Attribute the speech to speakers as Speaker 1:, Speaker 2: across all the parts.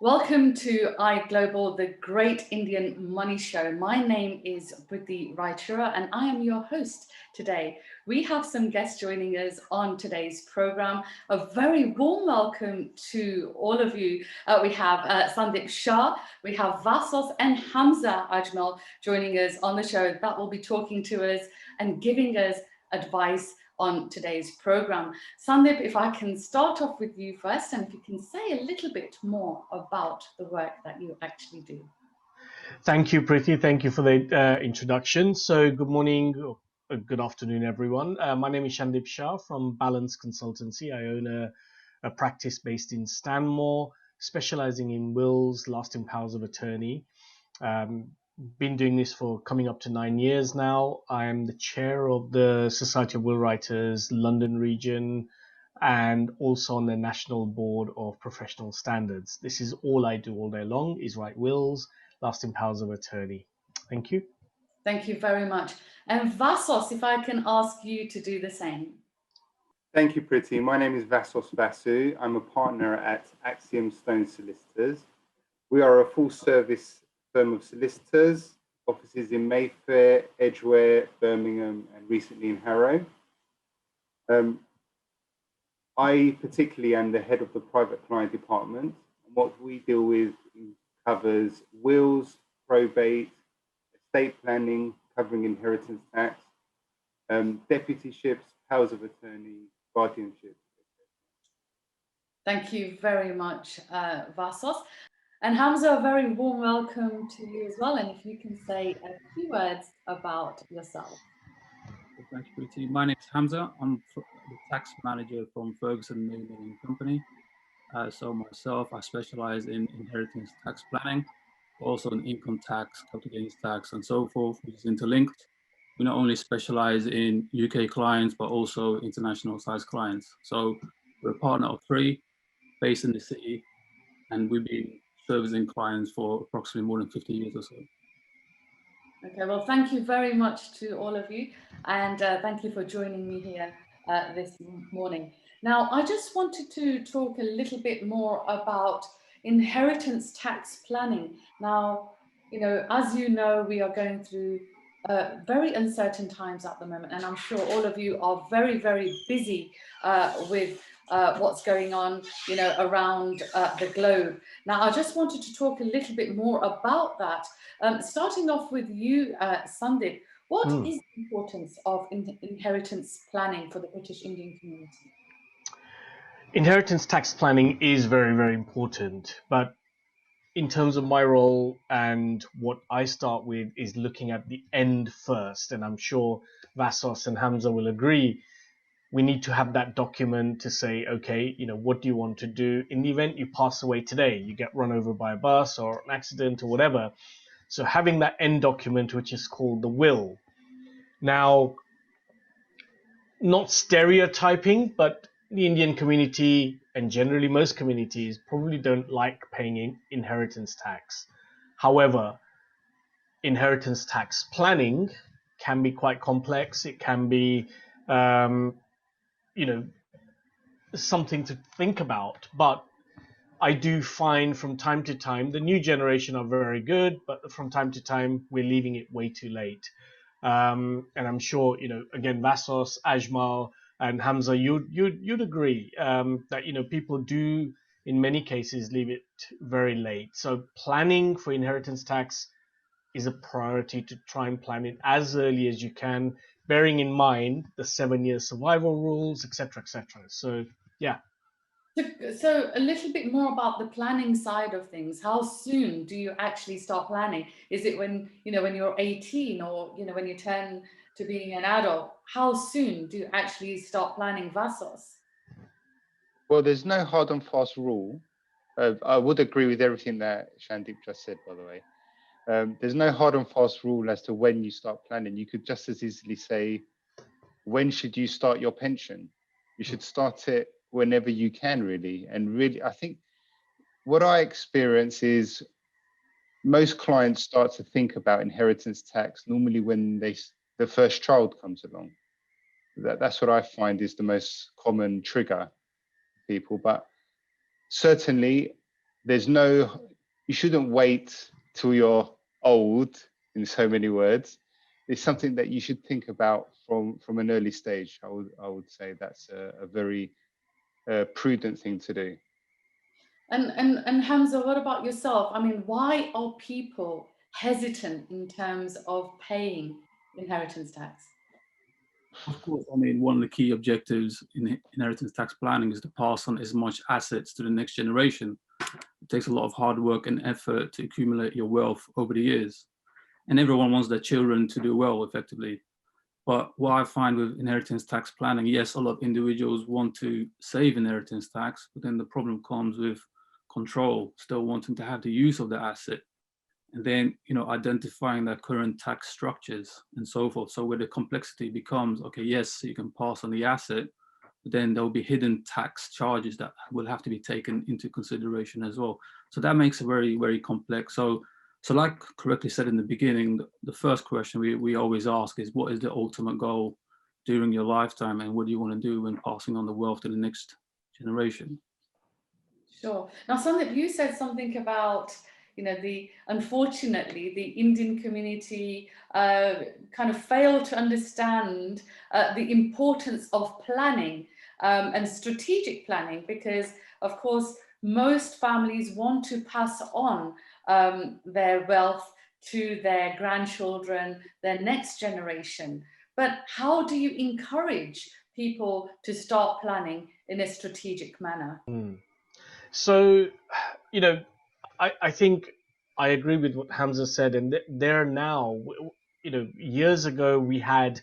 Speaker 1: Welcome to iGlobal, the Great Indian Money Show. My name is Priti Raichura and I am your host today. We have some guests joining us on today's program. A very warm welcome to all of you. We have Sandeep Shah, we have Vasos and Hamza Ajmal joining us on the show that will be talking to us and giving us advice on today's program. Sandeep, if I can start off with you first, and if you can say a little bit more about the work that you actually do.
Speaker 2: Thank you, Priti. Thank you for the introduction. So good morning, or good afternoon, everyone. My name is Sandeep Shah from Balance Consultancy. I own a practice based in Stanmore, specializing in wills, lasting powers of attorney. Been doing this for coming up to 9 years now. I am the chair of the Society of Will Writers London region and also on the National Board of Professional Standards. This is all I do all day long, is write wills, lasting powers of attorney. Thank you.
Speaker 1: Thank you very much. And Vasos, if I can ask you to do the same.
Speaker 3: Thank you, Priti. My name is Vasos Vasu. I'm a partner at Axiom Stone Solicitors. We are a full-service firm of solicitors, offices in Mayfair, Edgware, Birmingham, and recently in Harrow. I particularly am the head of the private client department. And what we deal with covers wills, probate, estate planning, covering inheritance tax, deputyships, powers of attorney, guardianship.
Speaker 1: Thank you very much, Vasos. And Hamza, a very warm welcome to you as well. And if you can say a few words about yourself.
Speaker 4: Thank you, Priti. My name is Hamza. I'm the tax manager from Ferguson Newman & Company. So myself, I specialize in inheritance tax planning, also in income tax, capital gains tax, and so forth, which is interlinked. We not only specialize in UK clients, but also international size clients. So we're a partner of 3 based in the city, and we've been servicing clients for approximately more than 50 years or so.
Speaker 1: Okay, well, thank you very much to all of you, and thank you for joining me here this morning. Now, I just wanted to talk a little bit more about inheritance tax planning. Now, as you know, we are going through very uncertain times at the moment, and I'm sure all of you are very, very busy with what's going on, around the globe. Now, I just wanted to talk a little bit more about that. Starting off with you, Sandeep, what is the importance of inheritance planning for the British Indian community?
Speaker 2: Inheritance tax planning is very, very important, but in terms of my role and what I start with is looking at the end first, and I'm sure Vasos and Hamza will agree. We need to have that document to say, okay, what do you want to do in the event you pass away today, you get run over by a bus or an accident or whatever. So having that end document, which is called the will. Now, not stereotyping, but the Indian community and generally most communities probably don't like paying inheritance tax. However, inheritance tax planning can be quite complex. It can be, something to think about. But I do find from time to time, the new generation are very good, but from time to time, we're leaving it way too late. And I'm sure, again, Vasos, Ajmal, and Hamza, you'd agree that, people do, in many cases, leave it very late. So planning for inheritance tax is a priority, to try and plan it as early as you can, bearing in mind the 7-year survival rules, etc., etc. So, yeah.
Speaker 1: So a little bit more about the planning side of things. How soon do you actually start planning? Is it when you're 18, or when you turn to being an adult? How soon do you actually start planning, Vasos?
Speaker 3: Well, there's no hard and fast rule. I would agree with everything that Sandeep just said, by the way. There's no hard and fast rule as to when you start planning. You could just as easily say, when should you start your pension? You should start it whenever you can, really. And really, I think what I experience is most clients start to think about inheritance tax normally when the first child comes along. That's what I find is the most common trigger for people. But certainly you shouldn't wait till you're old, in so many words. It's something that you should think about from an early stage. I would say that's a very prudent thing to do.
Speaker 1: And Hamza, what about yourself? I mean, why are people hesitant in terms of paying inheritance tax?
Speaker 4: Of course, I mean, one of the key objectives in inheritance tax planning is to pass on as much assets to the next generation. It takes a lot of hard work and effort to accumulate your wealth over the years. And everyone wants their children to do well effectively. But what I find with inheritance tax planning, yes, a lot of individuals want to save inheritance tax, but then the problem comes with control, still wanting to have the use of the asset, and then identifying their current tax structures and so forth. So where the complexity becomes, okay, yes, you can pass on the asset, but then there will be hidden tax charges that will have to be taken into consideration as well. So that makes it very, very complex. So like correctly said in the beginning, the first question we always ask is, what is the ultimate goal during your lifetime, and what do you want to do when passing on the wealth to the next generation?
Speaker 1: Sure. Now, Sandeep, you said something about, unfortunately, the Indian community kind of failed to understand the importance of planning and strategic planning, because, of course, most families want to pass on their wealth to their grandchildren, their next generation. But how do you encourage people to start planning in a strategic manner?
Speaker 2: So, I think I agree with what Hamza said, and there now, years ago we had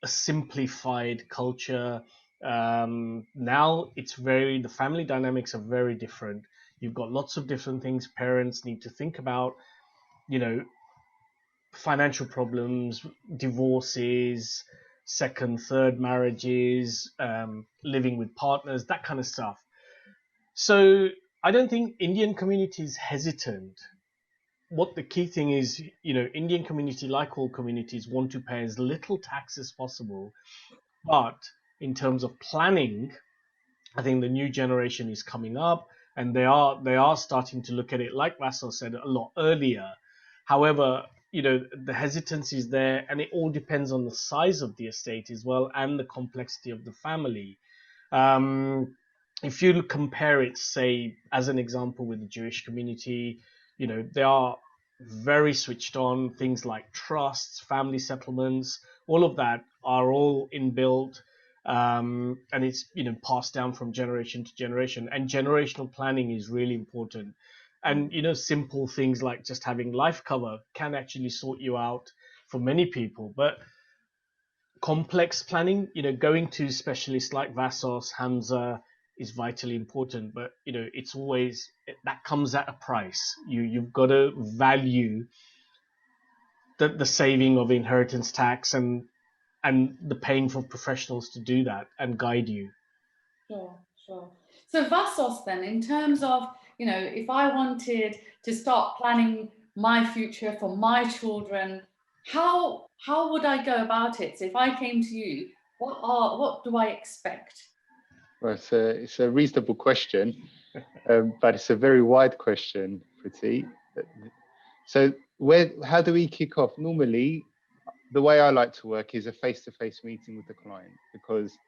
Speaker 2: a simplified culture. Now the family dynamics are very different. You've got lots of different things parents need to think about, you know, financial problems, divorces, second, third marriages, living with partners, that kind of stuff. So I don't think Indian community is hesitant. What the key thing is, Indian community, like all communities, want to pay as little tax as possible. But in terms of planning, I think the new generation is coming up, and they are starting to look at it, like Vassal said, a lot earlier. However, the hesitancy is there, and it all depends on the size of the estate as well, and the complexity of the family. If you compare it, say, as an example, with the Jewish community, they are very switched on. Things like trusts, family settlements, all of that are all inbuilt, and it's passed down from generation to generation. And generational planning is really important. And simple things like just having life cover can actually sort you out for many people. But complex planning, going to specialists like Vassos, Hamza is vitally important. But it's always that comes at a price. You've got to value the saving of inheritance tax and the paying for professionals to do that and guide you.
Speaker 1: Sure, sure. So Vassos then, in terms of, if I wanted to start planning my future for my children, how would I go about it? So if I came to you, what do I expect?
Speaker 3: Well, it's a reasonable question, but it's a very wide question, Priti. So how do we kick off? Normally, the way I like to work is a face-to-face meeting with the client, because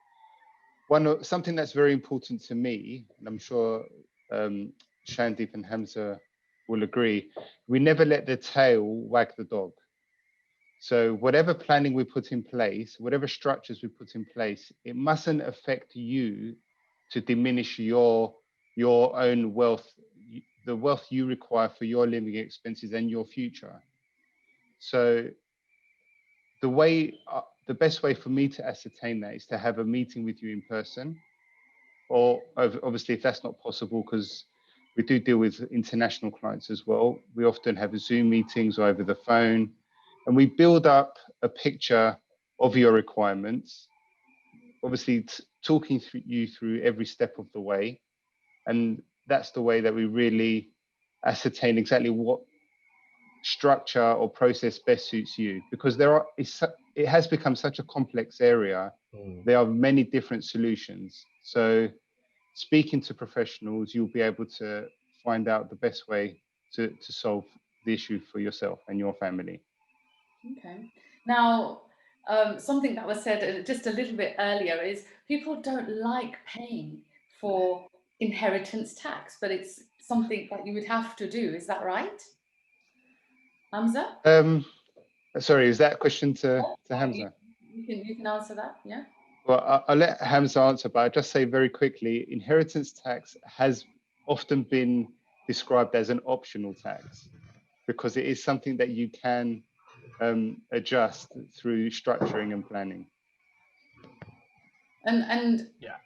Speaker 3: something that's very important to me, and I'm sure Shandip and Hamza will agree, we never let the tail wag the dog. So whatever planning we put in place, whatever structures we put in place, it mustn't affect you to diminish your own wealth, the wealth you require for your living expenses and your future. So the best way for me to ascertain that is to have a meeting with you in person, or obviously if that's not possible, because we do deal with international clients as well, we often have Zoom meetings or over the phone, and we build up a picture of your requirements, obviously talking you through every step of the way. And that's the way that we really ascertain exactly what structure or process best suits you, because it has become such a complex area. There are many different solutions. So speaking to professionals, you'll be able to find out the best way to solve the issue for yourself and your family.
Speaker 1: Okay. Now, something that was said just a little bit earlier is people don't like paying for inheritance tax, but it's something that you would have to do. Is that right, Hamza?
Speaker 3: Sorry, is that a question to
Speaker 1: Oh,
Speaker 3: Hamza?
Speaker 1: you can answer that. Yeah.
Speaker 3: Well, I'll let Hamza answer, but I'll just say very quickly, inheritance tax has often been described as an optional tax because it is something that you can adjust through structuring and planning.
Speaker 1: And
Speaker 2: Yeah.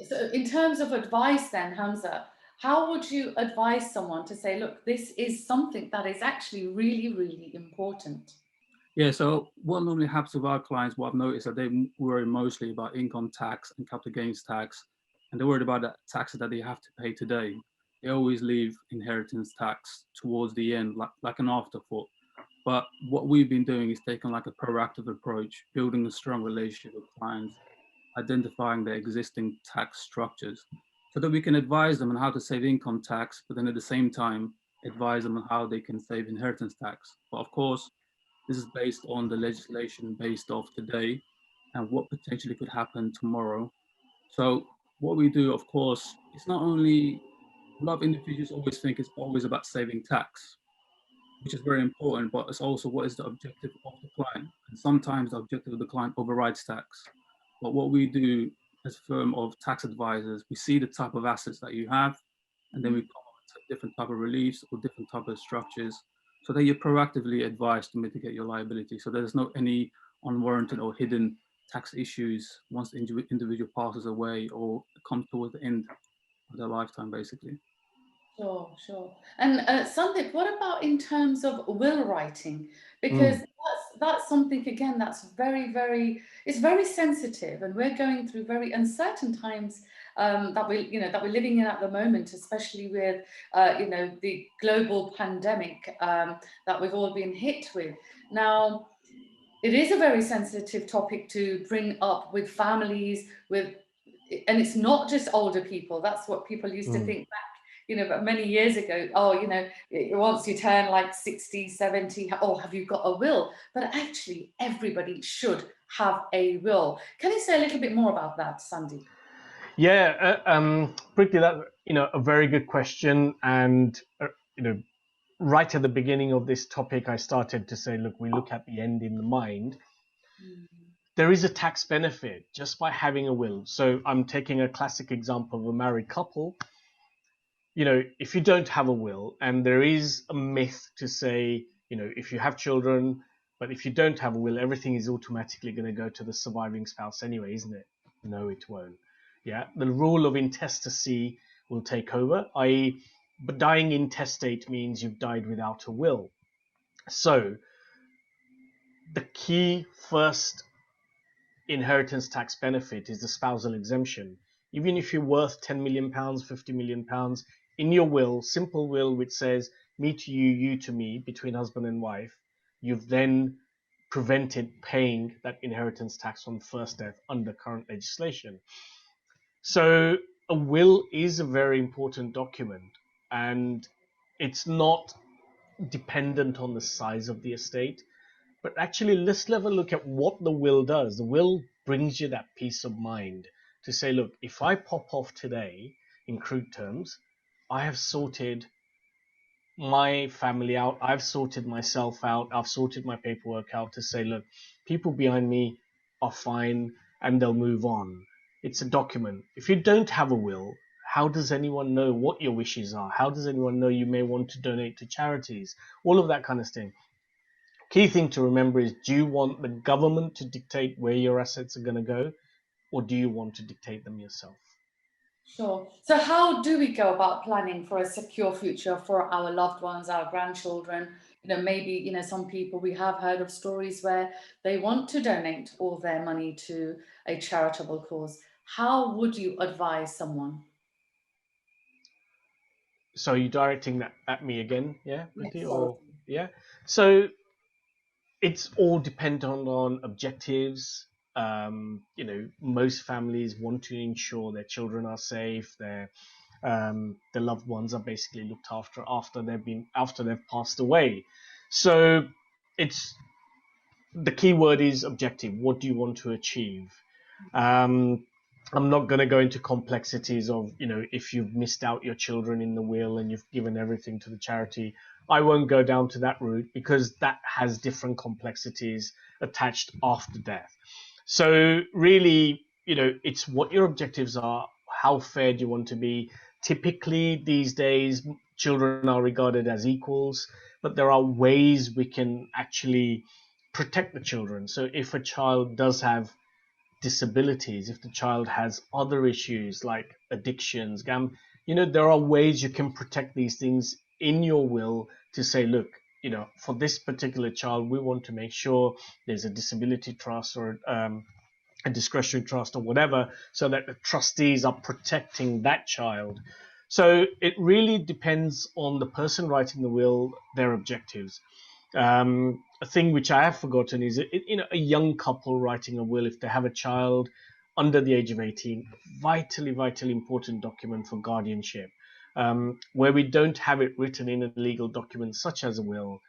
Speaker 1: so in terms of advice then, Hamza, how would you advise someone to say, look, this is something that is actually really, really important?
Speaker 4: Yeah, so what normally happens with our clients, what I've noticed, that they worry mostly about income tax and capital gains tax, and they're worried about the taxes that they have to pay today. They always leave inheritance tax towards the end, like an afterthought. But what we've been doing is taking like a proactive approach, building a strong relationship with clients, identifying their existing tax structures, so that we can advise them on how to save income tax, but then at the same time, advise them on how they can save inheritance tax. But of course, this is based on the legislation based off today and what potentially could happen tomorrow. So what we do, of course, it's not only, a lot of individuals always think it's always about saving tax, which is very important, but it's also what is the objective of the client. And sometimes the objective of the client overrides tax. But what we do as a firm of tax advisors, we see the type of assets that you have, and then we come up with different type of reliefs or different type of structures so that you're proactively advised to mitigate your liability. So there's no any unwarranted or hidden tax issues once the individual passes away or comes towards the end of their lifetime, basically.
Speaker 1: Sure, sure. And Sandeep, what about in terms of will writing? Because that's something again that's it's very sensitive, and we're going through very uncertain times that we're living in at the moment, especially with the global pandemic that we've all been hit with. Now, it is a very sensitive topic to bring up with families, and it's not just older people. That's what people used to think back, but many years ago. Oh, once you turn like 60, 70, oh, have you got a will? But actually, everybody should have a will. Can you say a little bit more about that, Sandy?
Speaker 2: Yeah, Priti, that a very good question, and right at the beginning of this topic, I started to say, look, we look at the end in the mind. There is a tax benefit just by having a will. So I'm taking a classic example of a married couple. If you don't have a will, and there is a myth to say, if you have children, but if you don't have a will, everything is automatically going to go to the surviving spouse anyway, isn't it? No, it won't. Yeah, the rule of intestacy will take over, i.e., but dying intestate means you've died without a will. So the key first inheritance tax benefit is the spousal exemption. Even if you're worth £10 million, £50 million, in your will, simple will, which says me to you, you to me, between husband and wife, you've then prevented paying that inheritance tax on first death under current legislation. So a will is a very important document, and it's not dependent on the size of the estate. But actually, let's have a look at what the will does. The will brings you that peace of mind to say, look, if I pop off today, in crude terms, I have sorted my family out, I've sorted myself out, I've sorted my paperwork out to say, look, people behind me are fine and they'll move on. It's a document. If you don't have a will, how does anyone know what your wishes are? How does anyone know you may want to donate to charities? All of that kind of thing. Key thing to remember is, do you want the government to dictate where your assets are going to go, or do you want to dictate them yourself?
Speaker 1: Sure. So how do we go about planning for a secure future for our loved ones, our grandchildren? Maybe, some people, we have heard of stories where they want to donate all their money to a charitable cause. How would you advise someone?
Speaker 2: So you're directing that at me again, yeah,
Speaker 1: Yes,
Speaker 2: Priti,
Speaker 1: sorry.
Speaker 2: or yeah? So it's all dependent on objectives. Most families want to ensure their children are safe, their loved ones are basically looked after they've passed away. So it's the key word is objective. What do you want to achieve? Um, I'm not going to go into complexities of, if you've missed out your children in the will and you've given everything to the charity. I won't go down to that route because that has different complexities attached after death. So really, it's what your objectives are. How fair do you want to be? Typically, these days, children are regarded as equals, but there are ways we can actually protect the children. So if a child does have disabilities, if the child has other issues like addictions, there are ways you can protect these things in your will to say, look, for this particular child, we want to make sure there's a disability trust or a discretionary trust or whatever, so that the trustees are protecting that child. So it really depends on the person writing the will, their objectives. A thing which I have forgotten is, a young couple writing a will, if they have a child under the age of 18, vitally, vitally important document for guardianship. Where we don't have it written in a legal document such as a will,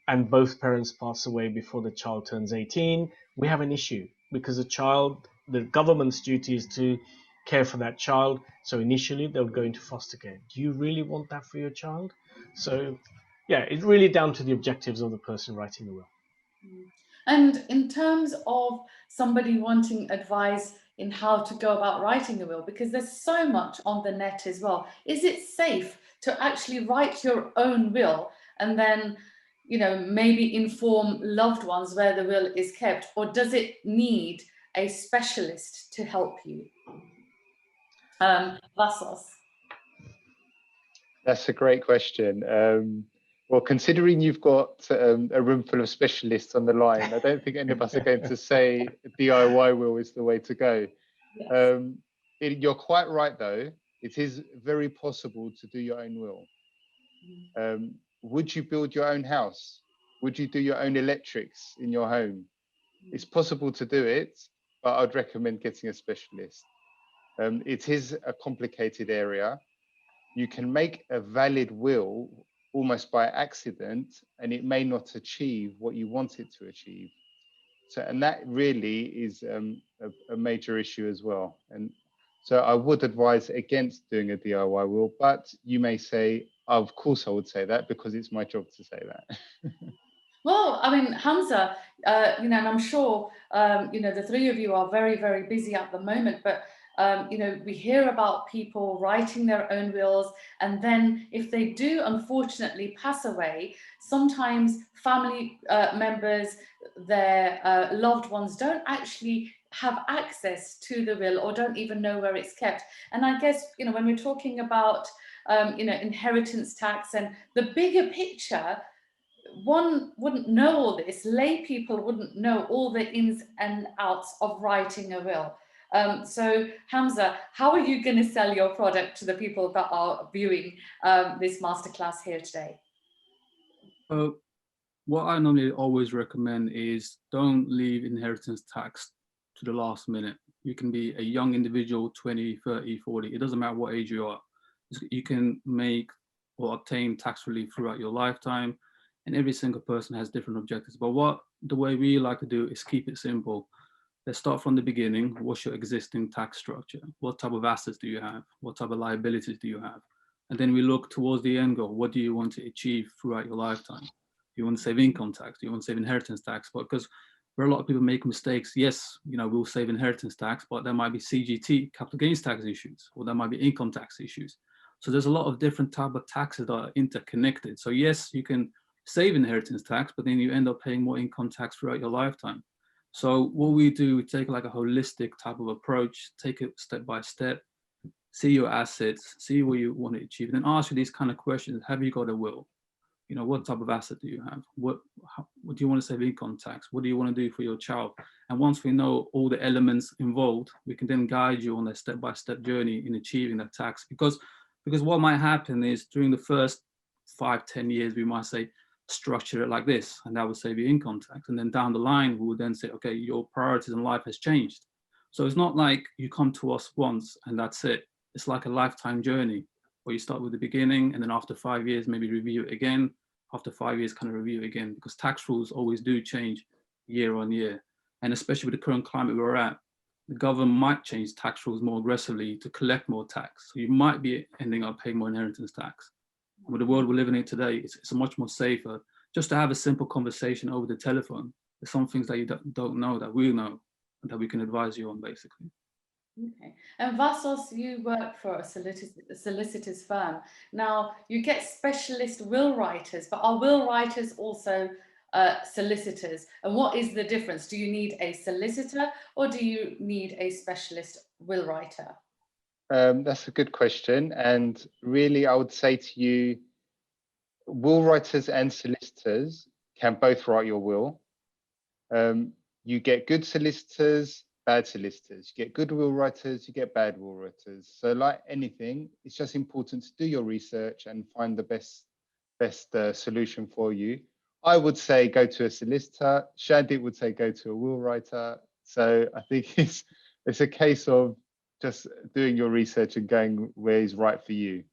Speaker 2: and both parents pass away before the child turns 18, we have an issue because the government's duty is to care for that child. So initially they'll go into foster care. Do you really want that for your child? So yeah, it's really down to the objectives of the person writing the will.
Speaker 1: And in terms of somebody wanting advice in how to go about writing a will, because there's so much on the net as well, is it safe to actually write your own will and then, maybe inform loved ones where the will is kept, or does it need a specialist to help you? Vassos.
Speaker 3: That's a great question. Well, considering you've got a room full of specialists on the line, I don't think any of us are going to say DIY will is the way to go.
Speaker 1: Yes.
Speaker 3: You're quite right, though. It is very possible to do your own will. Would you build your own house? Would you do your own electrics in your home? It's possible to do it, but I'd recommend getting a specialist. It is a complicated area. You can make a valid will almost by accident, and it may not achieve what you want it to achieve. So, and that really is a major issue as well. And so I would advise against doing a DIY will, but you may say, of course I would say that because it's my job to say that.
Speaker 1: Well, I mean, Hamza, and I'm sure, the three of you are very, very busy at the moment, but, we hear about people writing their own wills, and then if they do unfortunately pass away, sometimes family members, their loved ones don't actually have access to the will or don't even know where it's kept. And I guess, when we're talking about, inheritance tax and the bigger picture, one wouldn't know all this. Lay people wouldn't know all the ins and outs of writing a will. So Hamza, how are you going to sell your product to the people that are viewing this masterclass here today?
Speaker 4: What I normally always recommend is don't leave inheritance tax to the last minute. You can be a young individual, 20, 30, 40, it doesn't matter what age you are. You can make or obtain tax relief throughout your lifetime, and every single person has different objectives. But the way we like to do is keep it simple. Let's start from the beginning. What's your existing tax structure? What type of assets do you have? What type of liabilities do you have? And then we look towards the end goal. What do you want to achieve throughout your lifetime? Do you want to save income tax? Do you want to save inheritance tax? But because where a lot of people make mistakes, yes, we'll save inheritance tax, but there might be CGT, capital gains tax issues, or there might be income tax issues. So there's a lot of different type of taxes that are interconnected. So yes, you can save inheritance tax, but then you end up paying more income tax throughout your lifetime. So what we do, we take like a holistic type of approach, take it step by step, see your assets, see what you want to achieve, and then ask you these kind of questions. Have you got a will? What type of asset do you have? What do you want to save income tax? What do you want to do for your child? And once we know all the elements involved, we can then guide you on a step-by-step journey in achieving that tax. Because Because what might happen is during the first 5-10 years, we might say, structure it like this, and that would save you income tax. And then down the line, we would then say, okay, your priorities in life has changed. So it's not like you come to us once and that's it. It's like a lifetime journey where you start with the beginning, and then after 5 years, maybe review it again. After 5 years, kind of review it again, because tax rules always do change year on year. And especially with the current climate we're at, the government might change tax rules more aggressively to collect more tax. So you might be ending up paying more inheritance tax. And with the world we're living in today, it's much more safer just to have a simple conversation over the telephone. There's some things that you don't know that we know and that we can advise you on, basically.
Speaker 1: Okay. And Vassos, you work for a solicitor's firm. Now, you get specialist will writers, but are will writers also solicitors? And what is the difference? Do you need a solicitor or do you need a specialist will writer?
Speaker 3: That's a good question. And really, I would say to you, will writers and solicitors can both write your will. You get good solicitors, bad solicitors. You get good will writers, you get bad will writers. So like anything, it's just important to do your research and find the best solution for you. I would say go to a solicitor. Shandy would say go to a will writer. So I think it's a case of just doing your research and going where is right for you.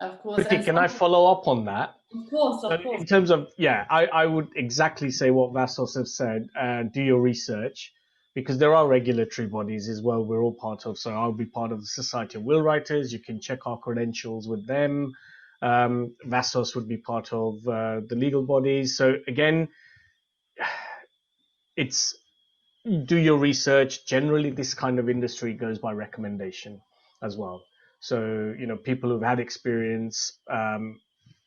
Speaker 1: Of course.
Speaker 2: Can I follow up on that?
Speaker 1: Of course, of course.
Speaker 2: In terms of, yeah, I would exactly say what Vassos has said. Do your research, because there are regulatory bodies as well we're all part of. So I'll be part of the Society of Will Writers. You can check our credentials with them. Vassos would be part of the legal bodies. So again, it's do your research. Generally, this kind of industry goes by recommendation as well. So, people who've had experience,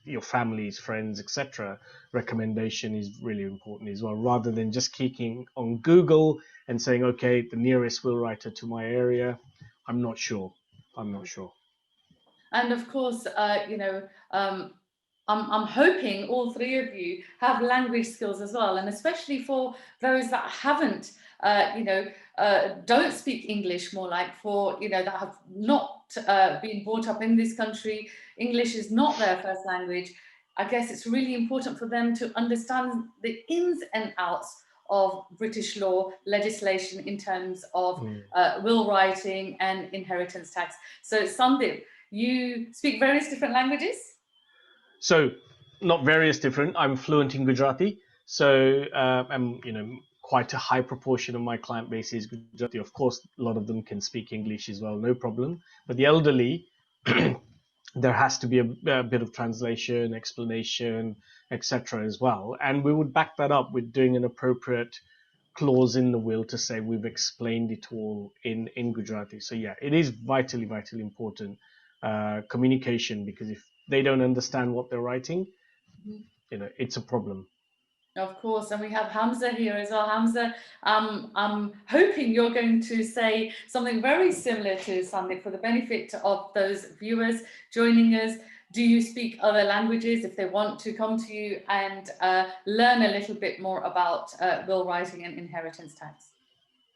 Speaker 2: your families, friends, etc., recommendation is really important as well, rather than just kicking on Google and saying, okay, the nearest will writer to my area. I'm not sure.
Speaker 1: And of course, I'm hoping all three of you have language skills as well, and especially for those that haven't, don't speak English, more like for, that have not been brought up in this country. English is not their first language. I guess it's really important for them to understand the ins and outs of British law legislation in terms of will writing and inheritance tax. So Sandeep, you speak various different languages?
Speaker 2: So, not various different. I'm fluent in Gujarati. So, I'm, quite a high proportion of my client base is Gujarati. Of course, a lot of them can speak English as well, no problem. But the elderly, there has to be a bit of translation, explanation, etc. as well. And we would back that up with doing an appropriate clause in the will to say we've explained it all in Gujarati. So yeah, it is vitally important communication, because if they don't understand what they're writing, it's a problem.
Speaker 1: Of course, and we have Hamza here as well. Hamza, I'm hoping you're going to say something very similar to Sandeep for the benefit of those viewers joining us. Do you speak other languages if they want to come to you and learn a little bit more about will writing and inheritance tax?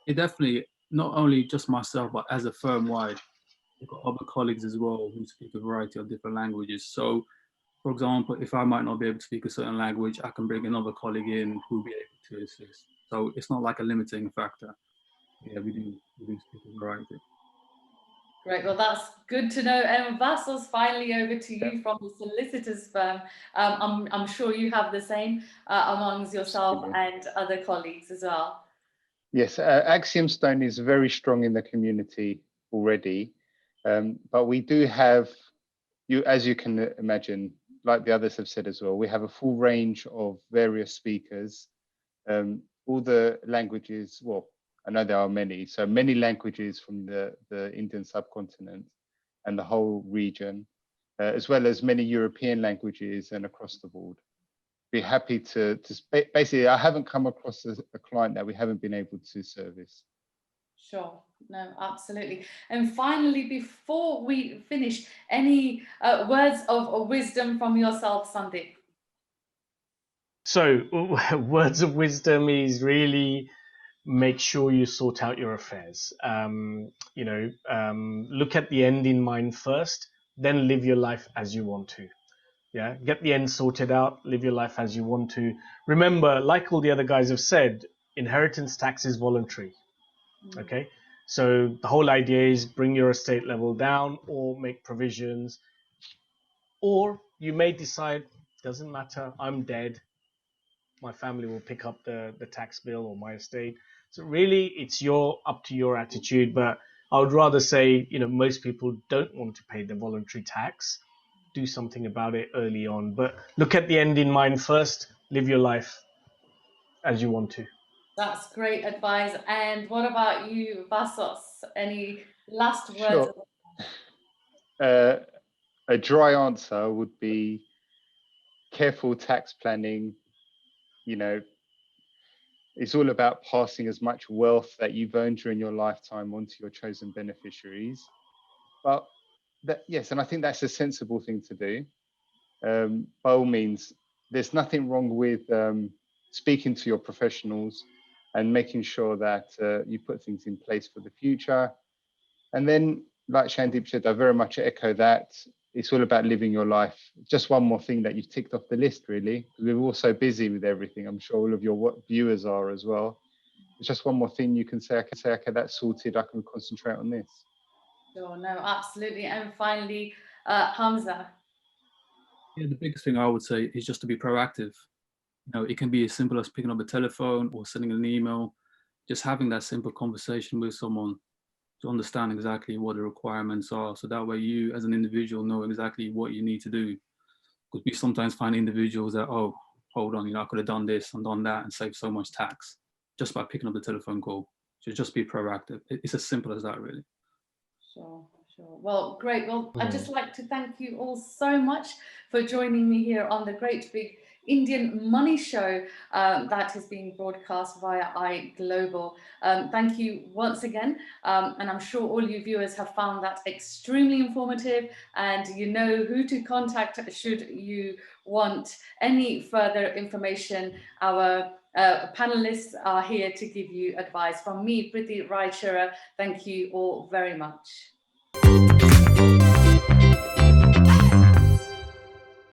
Speaker 4: It definitely, not only just myself, but as a firm-wide, we've got other colleagues as well who speak a variety of different languages. So, for example, if I might not be able to speak a certain language, I can bring another colleague in who will be able to assist. So it's not like a limiting factor. Yeah, we do speak a variety.
Speaker 1: Great, well, that's good to know. And Vassos, finally over to you from the solicitor's firm. I'm sure you have the same amongst yourself and other colleagues as well.
Speaker 3: Yes, Axiom Stone is very strong in the community already, but we do have, as you can imagine, like the others have said as well, we have a full range of various speakers, all the languages, well, I know there are many, so many languages from the Indian subcontinent and the whole region, as well as many European languages and across the board. Be happy to basically, I haven't come across a client that we haven't been able to service.
Speaker 1: Sure, no, absolutely. And finally, before we finish, any words of wisdom from yourself, Sandeep?
Speaker 2: So, words of wisdom is really make sure you sort out your affairs. Look at the end in mind first then live your life as you want to. Yeah, get the end sorted out, live your life as you want to. Remember, like all the other guys have said, inheritance tax is voluntary. Okay, so the whole idea is bring your estate level down or make provisions, or you may decide, doesn't matter, I'm dead, my family will pick up the tax bill or my estate. So really, it's up to your attitude. But I would rather say, most people don't want to pay the voluntary tax. Do something about it early on. But look at the end in mind first. Live your life as you want to.
Speaker 1: That's great advice. And what about you, Vassos? Any last words?
Speaker 3: Sure. A dry answer would be careful tax planning. It's all about passing as much wealth that you've earned during your lifetime onto your chosen beneficiaries. But yes, and I think that's a sensible thing to do. By all means, there's nothing wrong with speaking to your professionals and making sure that you put things in place for the future. And then, like Shandip said, I very much echo that. It's all about living your life. Just one more thing that you've ticked off the list, really, because we're all so busy with everything. I'm sure all of your viewers are as well. It's just one more thing you can say, okay, that's sorted. I can concentrate on this.
Speaker 1: Sure, no, absolutely. And finally, Hamza.
Speaker 4: Yeah, the biggest thing I would say is just to be proactive. It can be as simple as picking up a telephone or sending an email, just having that simple conversation with someone to understand exactly what the requirements are. So that way you as an individual know exactly what you need to do. Because we sometimes find individuals that, oh, hold on, I could have done this and done that and saved so much tax just by picking up the telephone call. So just be proactive. It's as simple as that, really.
Speaker 1: Sure, sure. Well, great. Well, I'd just like to thank you all so much for joining me here on the Great Big Indian Money Show that is being broadcast via iGlobal. Thank you once again. And I'm sure all you viewers have found that extremely informative, and you know who to contact should you want any further information. Our panelists are here to give you advice. From me, Priti Rai Chura, thank you all very much.